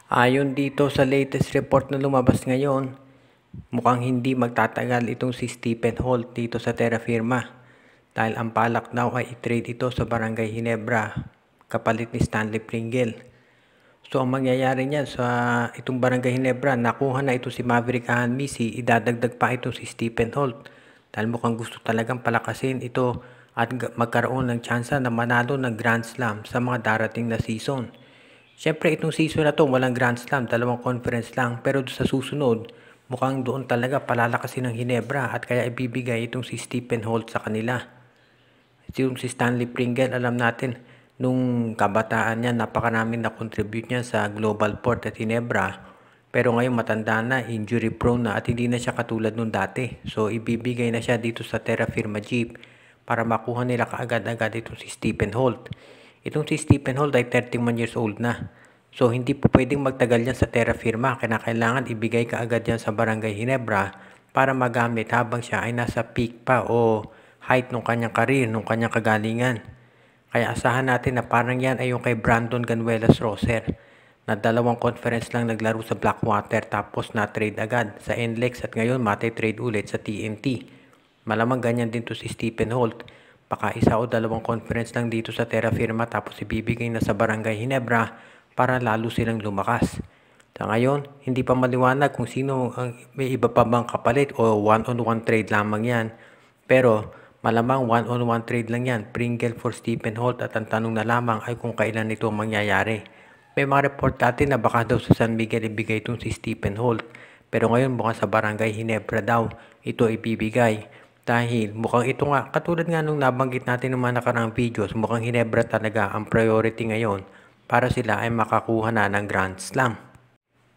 Ayon dito sa latest report na lumabas ngayon, mukhang hindi magtatagal itong si Stephen Holt dito sa Terra Firma dahil ang balak daw ay i-trade ito sa Barangay Ginebra kapalit ni Stanley Pringle. So ang mangyayari niyan sa itong Barangay Ginebra, nakuha na ito si Maverick Misi, idadagdag pa ito si Stephen Holt dahil mukhang gusto talagang palakasin ito at magkaroon ng tsansa na manalo ng Grand Slam sa mga darating na season. Siyempre itong season na to walang Grand Slam, dalawang conference lang, pero sa susunod mukhang doon talaga palalakasin ng Ginebra at kaya ibibigay itong si Stephen Holt sa kanila. Yung si Stanley Pringle, alam natin nung kabataan niya napakaraming na-contribute niya sa Global Port at Ginebra, pero ngayon matanda na, injury prone na at hindi na siya katulad nung dati. So ibibigay na siya dito sa Terra Firma Jeep para makuha nila kaagad-agad itong si Stephen Holt. Itong si Stephen Holt ay 31 years old na. So hindi po pwedeng magtagal yan sa Terra Firma. Kailangan ibigay kaagad yan sa Barangay Ginebra para magamit habang siya ay nasa peak pa o height ng kanyang career, ng kanyang kagalingan. Kaya asahan natin na parang yan ay yung kay Brandon Ganuelas Roser na dalawang conference lang naglaro sa Blackwater tapos na-trade agad sa NLEX at ngayon mati-trade ulit sa TNT. Malamang ganyan din to si Stephen Holt. Baka isa o dalawang conference lang dito sa Terra Firma tapos ibibigay na sa Barangay Ginebra para lalo silang lumakas. Sa ngayon, hindi pa maliwanag kung sino may iba pa bang kapalit o one-on-one trade lamang yan. Pero malamang one-on-one trade lang yan, Pringle for Stephen Holt, at ang tanong na lamang ay kung kailan ito mangyayari. May mga report natin na baka daw sa San Miguel ibigay itong si Stephen Holt. Pero ngayon mukhang sa Barangay Ginebra daw ito ibibigay. Dahil mukhang ito nga, katulad nga nung nabanggit natin ng mga nakarang videos, mukhang Ginebra talaga ang priority ngayon para sila ay makakuha na ng Grand Slam.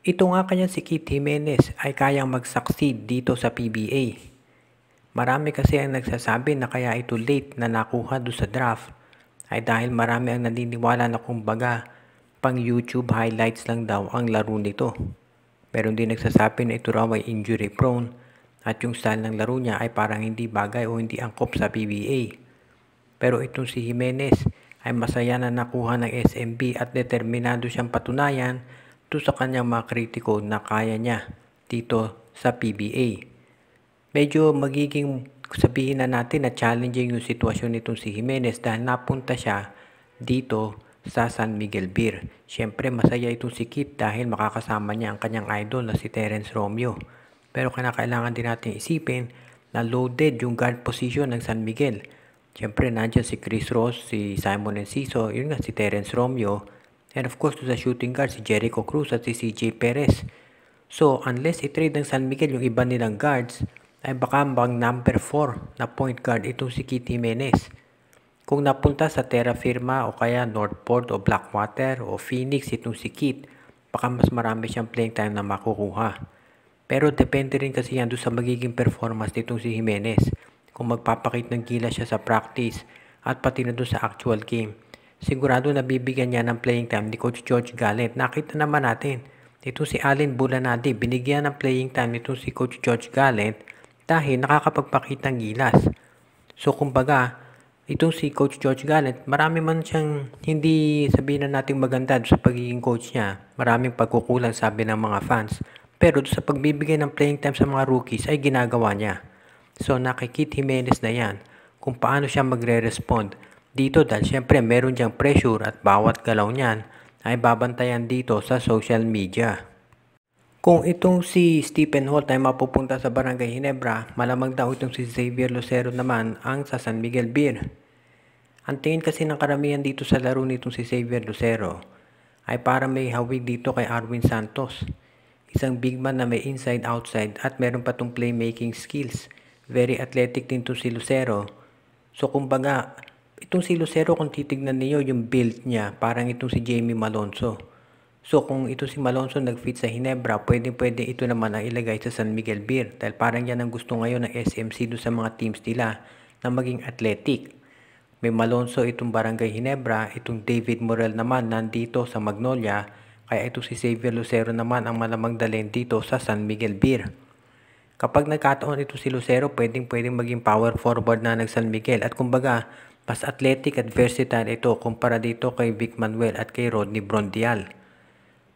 Ito nga kanya si Keith Jimenez ay kayang mag-succeed dito sa PBA. Marami kasi ang nagsasabi na kaya ito late na nakuha doon sa draft ay dahil marami ang naniniwala na kumbaga pang YouTube highlights lang daw ang laro nito. Meron din nagsasabi na ito raw ay injury prone at yung style ng laro niya ay parang hindi bagay o hindi angkop sa PBA. Pero itong si Jimenez ay masaya na nakuha ng SMB at determinado siyang patunayan to sa kanyang mga kritiko na kaya niya dito sa PBA. Medyo magiging sabihin na natin na challenging yung sitwasyon nitong si Jimenez dahil napunta siya dito sa San Miguel Beer. Siyempre masaya itong si Kit dahil makakasama niya ang kanyang idol na si Terence Romeo. Pero kailangan din natin isipin na loaded yung guard position ng San Miguel. Siyempre nandiyan si Chris Ross, si Simon Enciso, yun nga si Terence Romeo. And of course sa shooting guard si Jericho Cruz at si CJ Perez. So unless i-trade ng San Miguel yung iba nilang guards, ay baka bang number 4 na point guard itong si Keith Jimenez. Kung napunta sa Terra Firma o kaya Northport o Blackwater o Phoenix itong si Keith, baka mas marami siyang playing time na makukuha. Pero depende rin kasi yan doon sa magiging performance nitong si Jimenez. Kung magpapakit ng gila siya sa practice at pati na doon sa actual game, sigurado na bibigyan niya ng playing time ni Coach George Gallant. Nakita naman natin, itong si Allen Bulanadi, binigyan ng playing time nitong si Coach George Gallant dahil nakakapagpakita ng gilas. So kumbaga, itong si Coach George Gallant, marami man siyang hindi sabihin na nating maganda sa pagiging coach niya. Maraming pagkukulang sabi ng mga fans. Pero sa pagbibigay ng playing time sa mga rookies ay ginagawa niya. So nakikita Jimenez na yan kung paano siya magre-respond dito dahil syempre meron diyang pressure at bawat galaw niyan ay babantayan dito sa social media. Kung itong si Stephen Holt ay mapupunta sa Barangay Ginebra, malamang daw itong si Xavier Lucero naman ang sa San Miguel Beer. Ang tingin kasi ng karamihan dito sa laro nitong si Xavier Lucero ay para may hawig dito kay Arwin Santos. Isang big man na may inside-outside at meron pa tong playmaking skills. Very athletic din to si Lucero. So kumbaga, itong si Lucero kung titignan niyo yung build niya, parang itong si Jamie Malonzo. So kung ito si Malonzo nag-fit sa Ginebra, pwede ito naman ang ilagay sa San Miguel Beer. Dahil parang yan ang gusto ngayon ng SMC do sa mga teams nila na maging athletic. May Malonzo itong Barangay Ginebra, itong David Morel naman nandito sa Magnolia. Kaya ito si Xavier Lucero naman ang malamang dalhin dito sa San Miguel Beer. Kapag nagkataon ito si Lucero, pwedeng maging power forward na ng San Miguel. At kumbaga, mas athletic at versatile ito kumpara dito kay Vic Manuel at kay Rodney Brondial.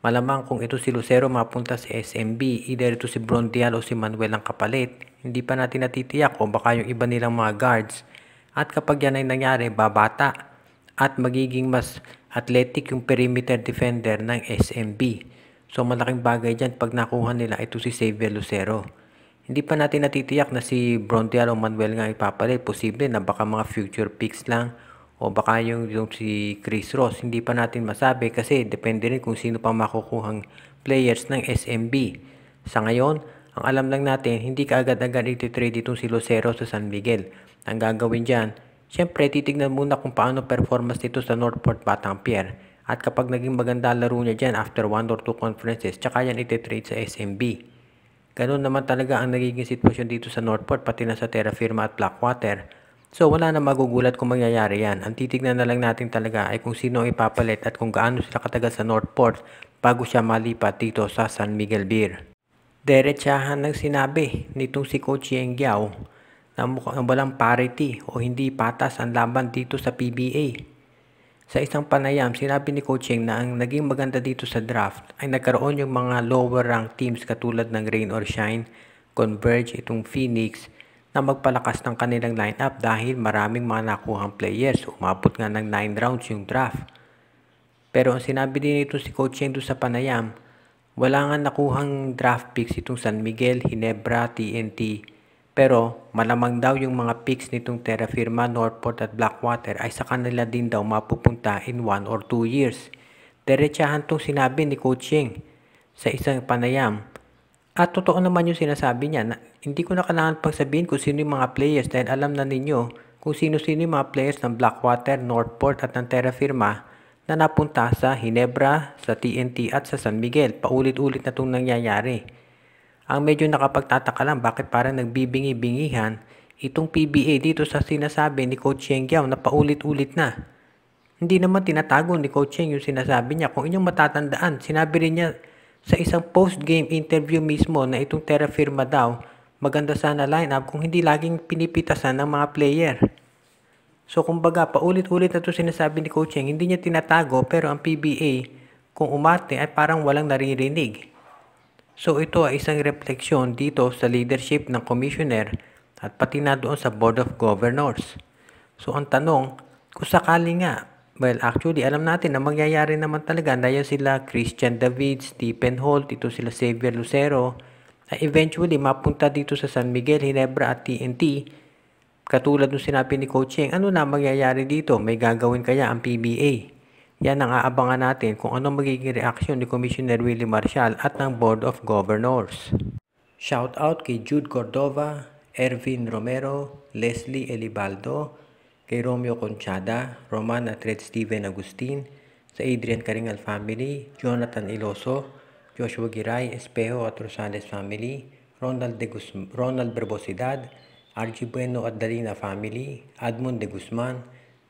Malamang kung ito si Lucero mapunta sa SMB, either ito si Brondial o si Manuel ang kapalit. Hindi pa natin natitiyak o baka yung iba nilang mga guards. At kapag yan ay nangyari, babata at magiging mas athletic yung perimeter defender ng SMB. So malaking bagay dyan pag nakuha nila ito si Xavier Lucero. Hindi pa natin natitiyak na si Brondial o Manuel nga ipapalit. Posible na baka mga future picks lang o baka yung si Chris Ross. Hindi pa natin masabi kasi depende rin kung sino pa makukuhang players ng SMB. Sa ngayon, ang alam lang natin, hindi kaagad-agad iti-trade itong si Lucero sa San Miguel. Ang gagawin dyan, syempre titignan muna kung paano performance nito sa Northport Batangier. At kapag naging maganda laro niya dyan after 1 or 2 conferences, tsaka yan iti-trade sa SMB. Ganun naman talaga ang nagiging sitwasyon dito sa Northport, pati na sa Terra Firma at Blackwater. So wala na magugulat kung mangyayari yan. Ang titignan na lang natin talaga ay kung sino ang ipapalit at kung gaano sila katagal sa Northport bago siya malipat dito sa San Miguel Beer. Derechahan ng sinabi nitong si Coach Yeng Giao na mukhang walang parity o hindi patas ang laban dito sa PBA. Sa isang panayam, sinabi ni Coach Yeng na ang naging maganda dito sa draft ay nagkaroon yung mga lower ranked teams katulad ng Rain or Shine, Converge, itong Phoenix, na magpalakas ng kanilang lineup dahil maraming mga nakuhang players. Umabot nga ng 9 rounds yung draft. Pero ang sinabi din ito si Coach Yeng doon sa panayam, wala nga nakuhang draft picks itong San Miguel, Ginebra, TNT. Pero malamang daw yung mga picks nitong Terra Firma, Northport at Blackwater ay sa kanila din daw mapupunta in 1 or 2 years. Derechahan tong sinabi ni Coach Yeng sa isang panayam. At totoo naman yung sinasabi niya na hindi ko na kailangan pang sabihin kung sino yung mga players dahil alam na ninyo kung sino-sino yung mga players ng Blackwater, Northport at ng Terra Firma na napunta sa Ginebra, sa TNT at sa San Miguel. Paulit-ulit na itong nangyayari. Ang medyo nakapagtataka lang bakit parang nagbibingi-bingihan itong PBA dito sa sinasabi ni Coach Yeng Giao na paulit-ulit na. Hindi naman tinatago ni Coach Yeng yung sinasabi niya. Kung inyong matatandaan, sinabi rin niya sa isang post-game interview mismo na itong Terra Firma daw, maganda sana lineup kung hindi laging pinipitasan ng mga player. So kumbaga, paulit-ulit na ito sinasabi ni Coach Yeng, hindi niya tinatago pero ang PBA, kung umarte ay parang walang naririnig. So ito ay isang refleksyon dito sa leadership ng commissioner at pati na doon sa Board of Governors. So ang tanong, kung sakali nga, well, actually, alam natin na mangyayari naman talaga na yan sila Christian David, Stephen Holt, ito sila Xavier Lucero, ay eventually mapunta dito sa San Miguel, Ginebra at TNT. Katulad ng sinabi ni Coach Yeng, ano na mangyayari dito? May gagawin kaya ang PBA? Yan ang aabangan natin kung ano magiging reaksyon ni Commissioner Willie Marcial at ng Board of Governors. Shout out kay Jude Cordova, Ervin Romero, Leslie Elibaldo, kay Romeo Conchada, Roman at Red Steven Agustin, sa Adrian Caringal family, Jonathan Iloso, Joshua Giray, Espejo at Rosales family, Ronald Berbosidad, RG Bueno at Dalina family, Admond De Guzman,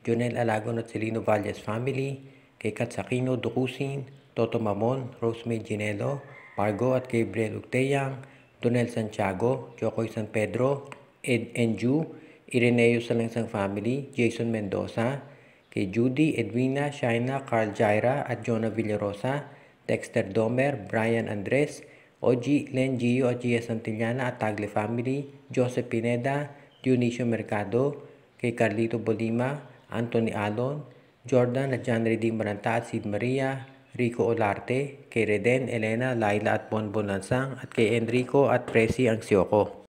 Jonel Alagon at Celino Valles family, kay Katsakino Dukusin, Toto Mamon, Rosemary Ginelo, Margo at Gabriel Ucteyang, Donel Santiago, Jokoy San Pedro, Ed Enju, Ireneo Salangsang family, Jason Mendoza, kay Judy, Edwina, Shaina, Carl Jaira at Jonah Villarosa, Dexter Domer, Brian Andres, Oji, Len Gio at Gia Santillana at Tagle family, Joseph Pineda, Dionisio Mercado, kay Carlito Bolima, Anthony Alon, Jordan at John Redding Maranta at Sid Maria, Rico Olarte, kay Reden, Elena, Laila at Bonbon Lansang at kay Enrico at Presi Angsioko.